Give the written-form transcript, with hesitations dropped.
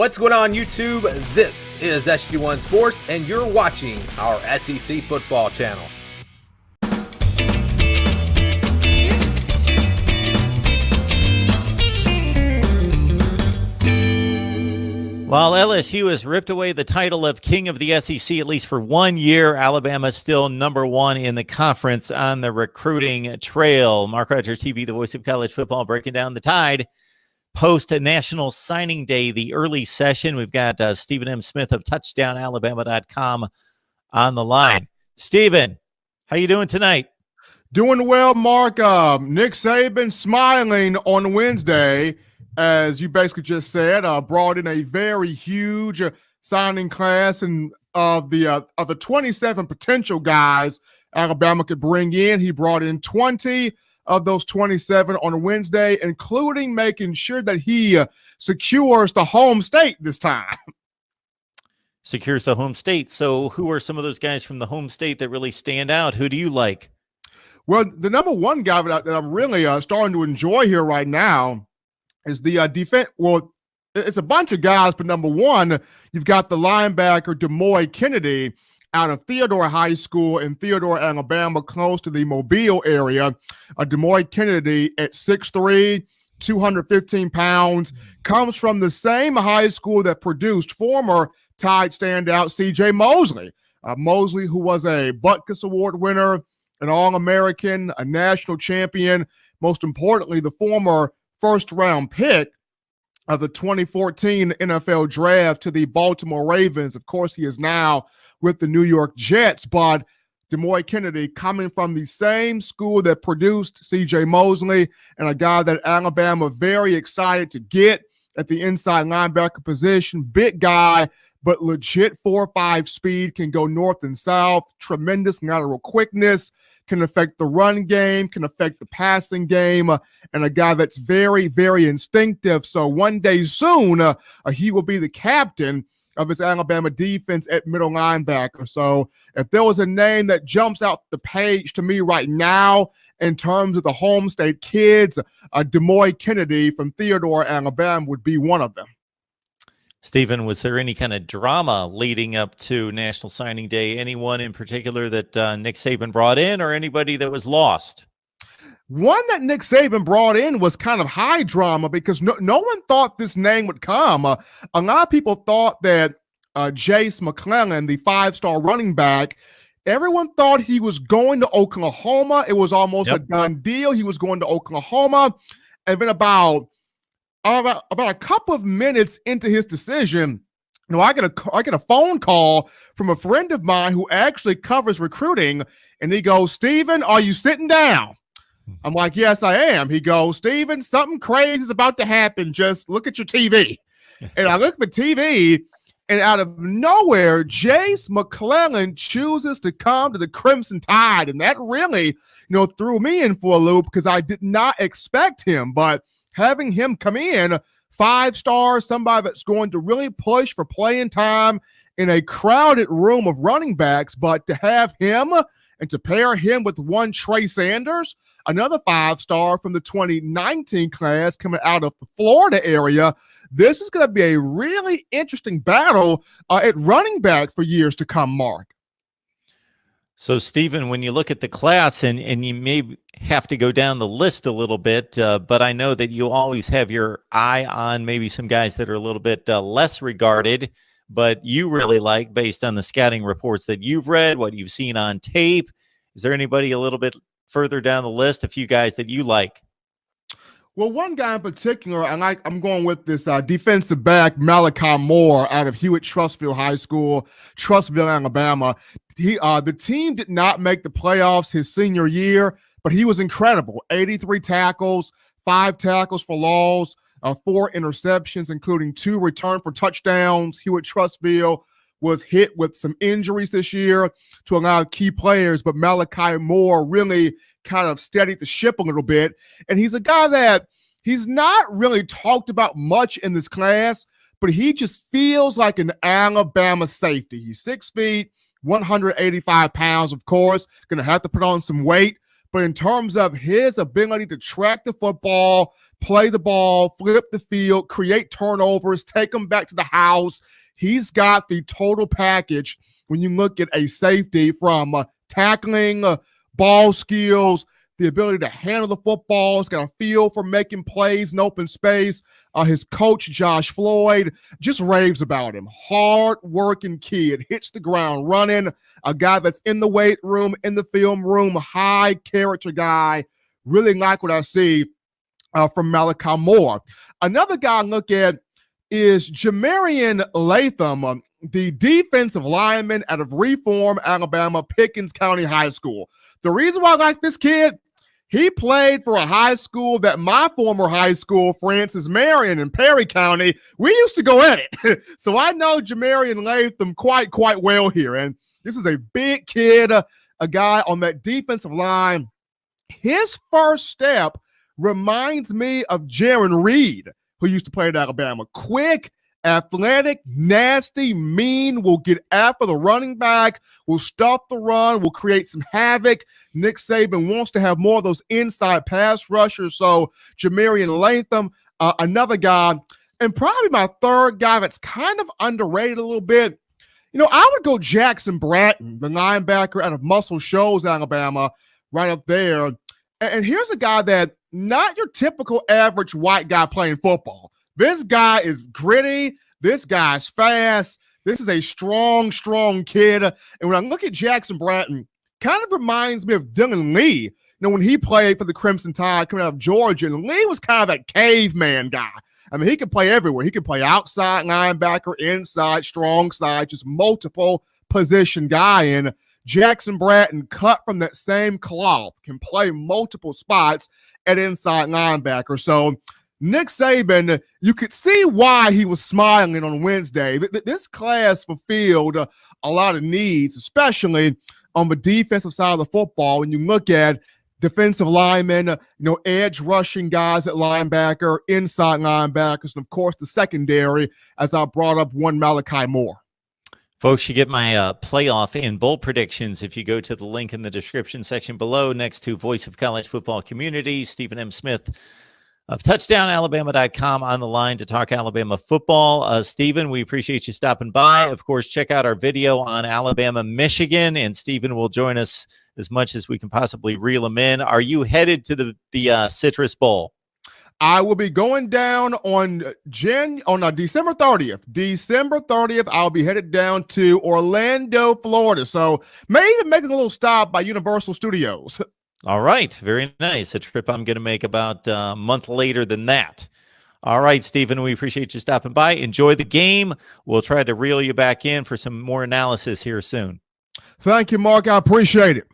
What's going on, YouTube? This is SG1 Sports, and you're watching our SEC football channel. While LSU has ripped away the title of King of the SEC, at least for 1 year, Alabama is still number one in the conference on the recruiting trail. Mark Rogers TV, the voice of college football, breaking down the Tide post-National Signing Day, the early session. We've got Stephen M. Smith of TouchdownAlabama.com on the line. Stephen, how you doing tonight? Doing well, Mark. Nick Saban smiling on Wednesday, as you basically just said, brought in a very huge signing class, and of the 27 potential guys Alabama could bring in, he brought in 20 of those 27 on Wednesday, including making sure that he secures the home state this time. Secures the home state. So who are some of those guys from the home state that really stand out? Who do you like? Well, the number one guy that I'm really starting to enjoy here right now is the defense. Well, it's a bunch of guys, but number one, you've got the linebacker Demouy Kennedy out of Theodore High School in Theodore, Alabama, close to the Mobile area. Demouy Kennedy at 6'3", 215 pounds, comes from the same high school that produced former Tide standout C.J. Mosley. Mosley, who was a Butkus Award winner, an All-American, a national champion, most importantly, the former first-round pick of the 2014 NFL draft to the Baltimore Ravens. Of course, he is now with the New York Jets, but Demouy Kennedy coming from the same school that produced C.J. Mosley, and a guy that Alabama very excited to get at the inside linebacker position. Big guy, but legit 4.5 speed, can go north and south, tremendous lateral quickness, can affect the run game, can affect the passing game, and a guy that's very, very instinctive. So one day soon, he will be the captain of his Alabama defense at middle linebacker. So if there was a name that jumps out the page to me right now in terms of the home state kids, Demouy Kennedy from Theodore, Alabama would be one of them. Stephen, was there any kind of drama leading up to National Signing Day? Anyone in particular that Nick Saban brought in, or anybody that was lost? One that Nick Saban brought in was kind of high drama because no one thought this name would come. A lot of people thought that Jase McClellan, the five-star running back, everyone thought he was going to Oklahoma. It was almost a done deal. He was going to Oklahoma. And then about a couple of minutes into his decision, I get a phone call from a friend of mine who actually covers recruiting, and he goes, "Stephen, are you sitting down?" I'm like, "Yes, I am." He goes, "Stephen, something crazy is about to happen. Just look at your TV." And I look at the TV, and out of nowhere, Jase McClellan chooses to come to the Crimson Tide. And that really, threw me in for a loop because I did not expect him. But having him come in, 5-star, somebody that's going to really push for playing time in a crowded room of running backs, but to have him and to pair him with one Trey Sanders, another 5-star from the 2019 class coming out of the Florida area, this is going to be a really interesting battle at running back for years to come, Mark. So, Stephen, when you look at the class, and you may have to go down the list a little bit, but I know that you always have your eye on maybe some guys that are a little bit less regarded, but you really like based on the scouting reports that you've read, what you've seen on tape. Is there anybody a little bit further down the list, a few guys that you like? Well, one guy in particular, I'm going with this defensive back, Malachi Moore, out of Hewitt-Trussville High School, Trussville, Alabama. The team did not make the playoffs his senior year, but he was incredible. 83 tackles, 5 tackles for loss, 4 interceptions, including 2 return for touchdowns. Hewitt-Trussville was hit with some injuries this year to a lot of key players, but Malachi Moore really kind of steadied the ship a little bit. And he's a guy that he's not really talked about much in this class, but he just feels like an Alabama safety. He's 6 feet, 185 pounds, of course, going to have to put on some weight, but in terms of his ability to track the football, play the ball, flip the field, create turnovers, take them back to the house, he's got the total package when you look at a safety from tackling, ball skills, the ability to handle the football. He's got a feel for making plays in open space. His coach, Josh Floyd, just raves about him. Hard-working kid, hits the ground running, a guy that's in the weight room, in the film room, high-character guy. Really like what I see from Malachi Moore. Another guy I look at is Jamarian Latham, the defensive lineman out of Reform, Alabama, Pickens County High School. The reason why I like this kid, he played for a high school that my former high school, Francis Marion in Perry County, we used to go at it. So I know Jamarian Latham quite well here. And this is a big kid, a guy on that defensive line. His first step reminds me of Jaron Reed, who used to play at Alabama. Quick, athletic, nasty, mean, will get after the running back, will stuff the run, will create some havoc. Nick Saban wants to have more of those inside pass rushers. So Jamarian Latham, another guy, and probably my third guy that's kind of underrated a little bit. I would go Jackson Bratton, the linebacker out of Muscle Shoals, Alabama, right up there. And here's a guy that not your typical average white guy playing football. This guy is gritty. This guy's fast. This is a strong kid. And when I look at Jackson Bratton, kind of reminds me of Dylan Lee. When he played for the Crimson Tide coming out of Georgia, and Lee was kind of that caveman guy. I mean, he could play everywhere. He could play outside linebacker, inside, strong side, just multiple position guy. And Jackson Bratton, cut from that same cloth, can play multiple spots at inside linebacker. So Nick Saban, you could see why he was smiling on Wednesday. This class fulfilled a lot of needs, especially on the defensive side of the football. When you look at defensive linemen, edge rushing guys at linebacker, inside linebackers, and of course the secondary, as I brought up, one Malachi Moore. Folks, you get my playoff and bowl predictions if you go to the link in the description section below next to Voice of College Football Community, Stephen M. Smith of TouchdownAlabama.com on the line to talk Alabama football. Stephen, we appreciate you stopping by. Of course, check out our video on Alabama, Michigan, and Stephen will join us as much as we can possibly reel him in. Are you headed to the Citrus Bowl? I will be going down on December 30th. December 30th, I'll be headed down to Orlando, Florida. So maybe even making a little stop by Universal Studios. All right. Very nice. A trip I'm going to make about a month later than that. All right, Stephen, we appreciate you stopping by. Enjoy the game. We'll try to reel you back in for some more analysis here soon. Thank you, Mark. I appreciate it.